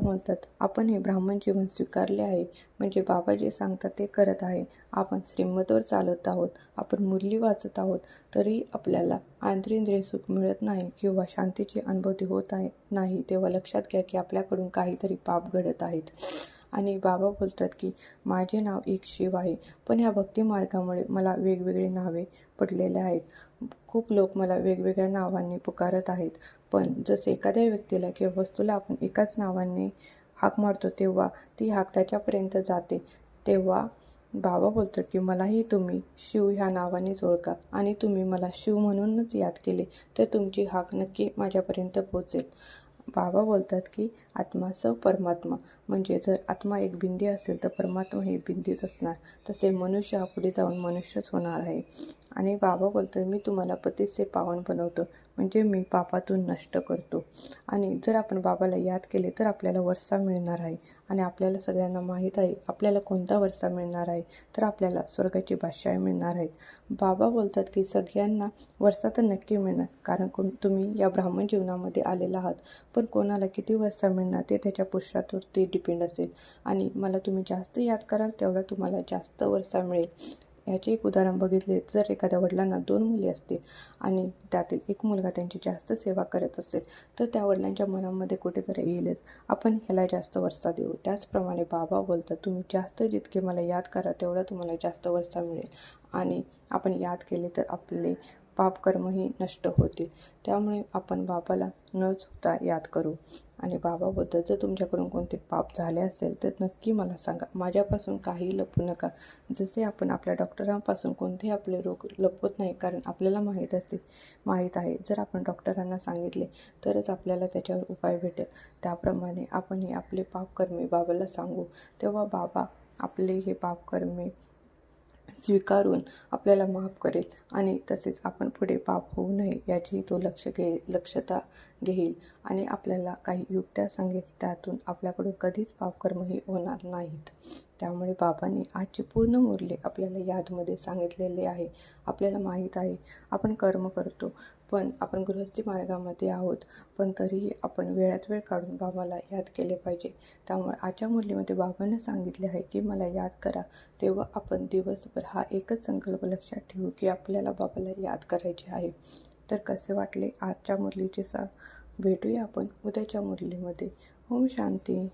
बोलतात, आपण हे ब्राह्मण जीवन स्वीकारले आहे, म्हणजे बाबा जे सांगतात ते करत आहे. आपण श्रीमतवर चालत आहोत, आपण मुरली वाचत आहोत, तरी आपल्याला आंतरिंद्रिय सुख मिळत नाही किंवा शांतीची अनुभूती होत आहे नाही, तेव्हा लक्षात घ्या की आपल्याकडून काहीतरी पाप घडत आहेत. आणि बाबा बोलतात की माझे नाव एक शिव आहे, पण या भक्ती मार्गामुळे मला वेगवेगळी नावे पडलेले आहेत. खूप लोक मला वेगवेगळ्या नावांनी पुकारत आहेत. पण जसे एखाद्या व्यक्तीला किंवा वस्तूला आपण एकाच नावाने हाक मारतो, तेव्हा ती हाक त्याच्यापर्यंत जाते. तेव्हा बाबा बोलतात की मलाही तुम्ही शिव ह्या नावानेच ओळखा, आणि तुम्ही मला शिव म्हणूनच याद केले तर तुमची हाक नक्की माझ्यापर्यंत पोहोचेल. बाबा बोलतात की आत्मा स परमात्मा, म्हणजे जर आत्मा एक बिंदी असेल तर परमात्मा ही बिंदीच असणार. तसे मनुष्य हा पुढे जाऊन मनुष्यच होणार आहे. आणि बाबा बोलतात मी तुम्हाला पतितसे पावन बनवतो, म्हणजे मी पापातून नष्ट करतो. आणि जर आपण बाबाला याद केले तर आपल्याला वरसा मिळणार आहे. आणि आपल्याला सगळ्यांना माहीत आहे आपल्याला कोणता वरसा मिळणार आहे, तर आपल्याला स्वर्गाची बादशाही मिळणार आहे. बाबा बोलतात की सगळ्यांना वरसा तर नक्की मिळणार, कारण तुम्ही या ब्राह्मण जीवनामध्ये आलेला आहात. पण कोणाला किती वरसा मिळणार ते त्याच्या पुरुषार्थावरती डिपेंड असेल. आणि मला तुम्ही जास्त याद कराल तेवढा तुम्हाला जास्त वरसा मिळेल. याचे एक उदाहरण बघितले तर एखाद्या वडिलांना 2 मुली असतील आणि त्यातील एक मुलगा त्यांची जास्त सेवा करत असेल, तर त्या वडिलांच्या मनामध्ये कुठेतरी येईलच, आपण ह्याला जास्त वरसा देऊ. त्याचप्रमाणे बाबा बोलतात तुम्ही जास्त जितके मला याद करा तेवढा तुम्हाला जास्त वरसा मिळेल. आणि आपण याद केले तर आपले पापकर्मही नष्ट होतील. त्यामुळे आपण बाबाला न चुकता याद करू. आणि बाबा बोलतात जर तुमच्याकडून कोणते पाप झाले असेल तर नक्की मला सांगा, माझ्यापासून काही लपवू नका. जसे आपण आपल्या डॉक्टरांपासून कोणतेही आपले रोग लपवत नाही, कारण आपल्याला माहीत आहे जर आपण डॉक्टरांना सांगितले तरच आपल्याला त्याच्यावर उपाय भेटेल. त्याप्रमाणे आपणही आपले पापकर्मे बाबाला सांगू, तेव्हा बाबा आपले हे पापकर्मे स्वीकारून आपल्याला माफ करेल. आणि तसेच आपण पुढे पाप होऊ नये याची तो लक्षता घेईल आणि आपल्याला काही युक्त्या सांगेल, त्यातून आपल्याकडून कधीच पापकर्मही होणार नाहीत. त्यामुळे बाबांनी आजची पूर्ण मुरली आपल्याला यादमध्ये सांगितलेले आहे. आपल्याला माहीत आहे आपण कर्म करतो, पण आपण गृहस्थी मार्गामध्ये आहोत, पण तरीही आपण वेळात वेळ काढून बाबाला याद केले पाहिजे. त्यामुळे आजच्या मुरलीमध्ये बाबांनी सांगितले आहे की मला याद करा. तेव्हा आपण दिवसभर हा एकच संकल्प लक्षात ठेवू की आपल्याला बाबाला याद करायचे आहे. तर कसे वाटले आजच्या मुरलीचे भेटूया आपण उद्याच्या मुरलीमध्ये. ओम शांती.